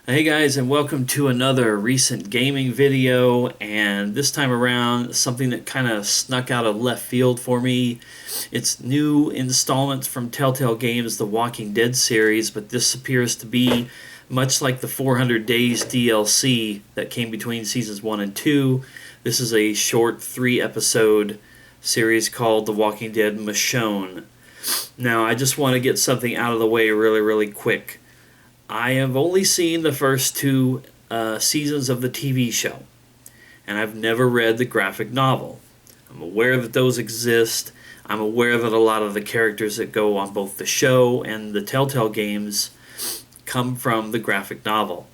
Hey guys, and welcome to another recent gaming video. And this time around, something that kind of snuck out of left field for me. It's new installments from Telltale Games, the Walking Dead series, but this appears to be much like the 400 Days DLC that came between seasons 1 and 2. This is a short 3 episode series called The Walking Dead Michonne. Now, I just want to get something out of the way really quick. I have only seen the first two seasons of the TV show, and I've never read the graphic novel. I'm aware that those exist. I'm aware that a lot of the characters that go on both the show and the Telltale games come from the graphic novel.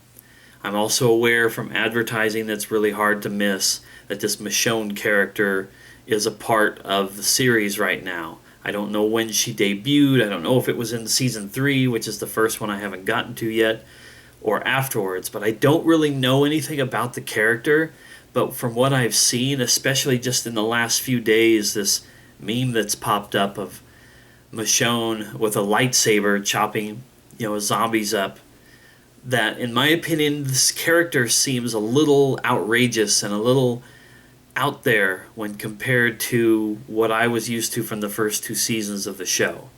I'm also aware from advertising that's really hard to miss that this Michonne character is a part of the series right now. I don't know when she debuted. I don't know if it was in season 3, which is the first one I haven't gotten to yet, or afterwards. But I don't really know anything about the character. But from what I've seen, especially just in the last few days, this meme that's popped up of Michonne with a lightsaber chopping, zombies up. That, in my opinion, this character seems a little outrageous and a little out there when compared to what I was used to from the first 2 seasons of the show.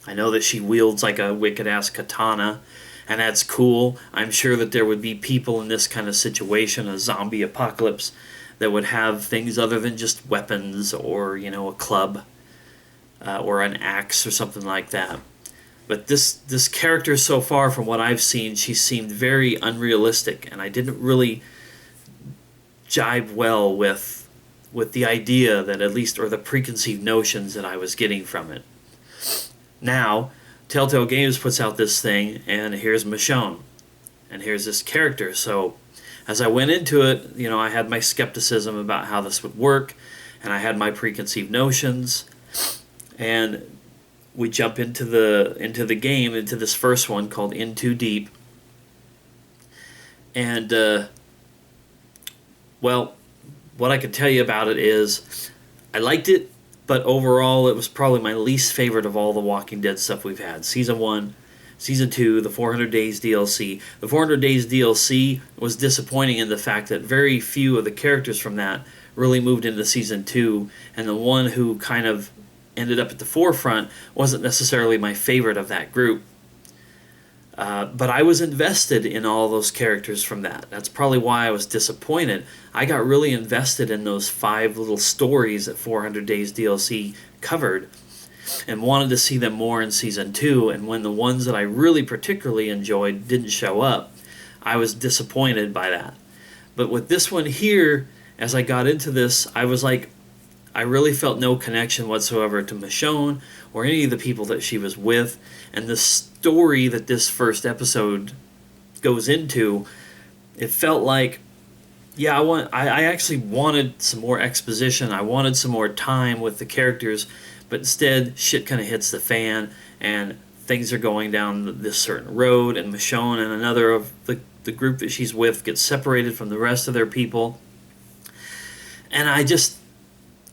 I know that she wields like a wicked-ass katana, and that's cool. I'm sure that there would be people in this kind of situation, a zombie apocalypse, that would have things other than just weapons or, a club or an axe or something like that. But this character so far, from what I've seen, she seemed very unrealistic, and I didn't really jibe well with the idea that at least, or the preconceived notions that I was getting from it. Now, Telltale Games puts out this thing, and here's Michonne, and here's this character. So, as I went into it, I had my skepticism about how this would work, and I had my preconceived notions, and we jump into the game, into this first one called In Too Deep, and well, what I can tell you about it is I liked it, but overall it was probably my least favorite of all the Walking Dead stuff we've had. Season 1, Season 2, the 400 Days DLC. The 400 Days DLC was disappointing in the fact that very few of the characters from that really moved into Season 2, and the one who kind of ended up at the forefront wasn't necessarily my favorite of that group. But I was invested in all those characters from that. That's probably why I was disappointed. I got really invested in those 5 little stories that 400 Days DLC covered and wanted to see them more in Season 2. And when the ones that I really particularly enjoyed didn't show up, I was disappointed by that. But with this one here, as I got into this, I was like, I really felt no connection whatsoever to Michonne or any of the people that she was with. And the story that this first episode goes into, it felt like, yeah, I actually wanted some more exposition. I wanted some more time with the characters, but instead shit kind of hits the fan and things are going down this certain road, and Michonne and another of the group that she's with gets separated from the rest of their people. And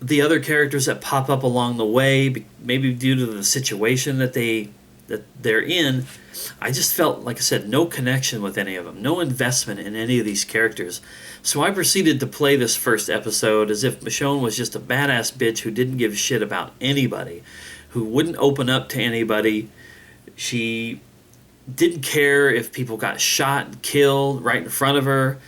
the other characters that pop up along the way, maybe due to the situation that they're in, I just felt, like I said, no connection with any of them, no investment in any of these characters. So I proceeded to play this first episode as if Michonne was just a badass bitch who didn't give a shit about anybody, who wouldn't open up to anybody. She didn't care if people got shot and killed right in front of her.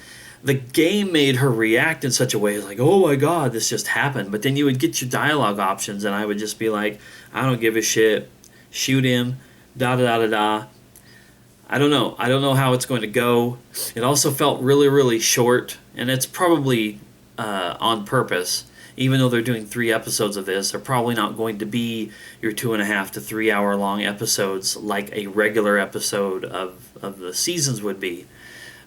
The game made her react in such a way like, oh my god, this just happened. But then you would get your dialogue options, and I would just be like, I don't give a shit, shoot him, da-da-da-da-da. I don't know how it's going to go. It also felt really short, and it's probably on purpose. Even though they're doing 3 episodes of this, they're probably not going to be your 2.5 to 3 hour long episodes like a regular episode of the seasons would be.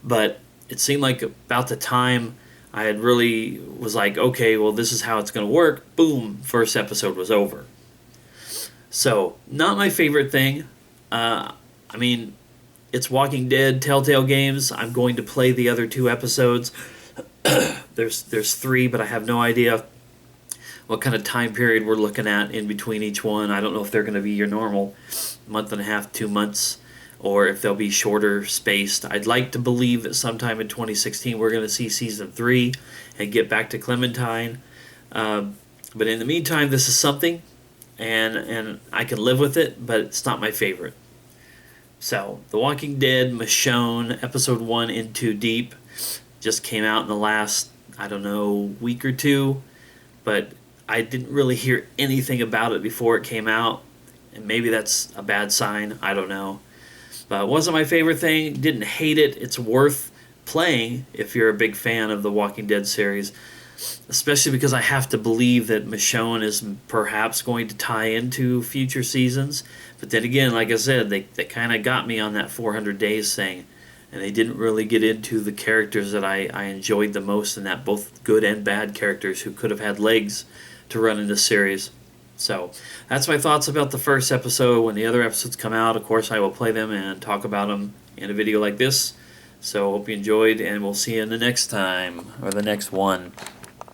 But it seemed like about the time I had really was like, okay, well, this is how it's going to work. Boom, first episode was over. So, not my favorite thing. I mean, it's Walking Dead, Telltale Games. I'm going to play the other 2 episodes. There's 3, but I have no idea what kind of time period we're looking at in between each one. I don't know if they're going to be your normal month and a half, 2 months, or if they'll be shorter spaced. I'd like to believe that sometime in 2016 we're going to see season 3 and get back to Clementine. But in the meantime, this is something, and I can live with it, but it's not my favorite. So, The Walking Dead, Michonne, episode 1 in Too Deep, just came out in the last, I don't know, week or two, but I didn't really hear anything about it before it came out, and maybe that's a bad sign, I don't know. But it wasn't my favorite thing, didn't hate it, it's worth playing if you're a big fan of the Walking Dead series, especially because I have to believe that Michonne is perhaps going to tie into future seasons. But then again, like I said, they kind of got me on that 400 days thing, and they didn't really get into the characters that I enjoyed the most, and that both good and bad characters who could have had legs to run in this series. So that's my thoughts about the first episode. When the other episodes come out, of course, I will play them and talk about them in a video like this. So hope you enjoyed, and we'll see you in the next time, or the next one.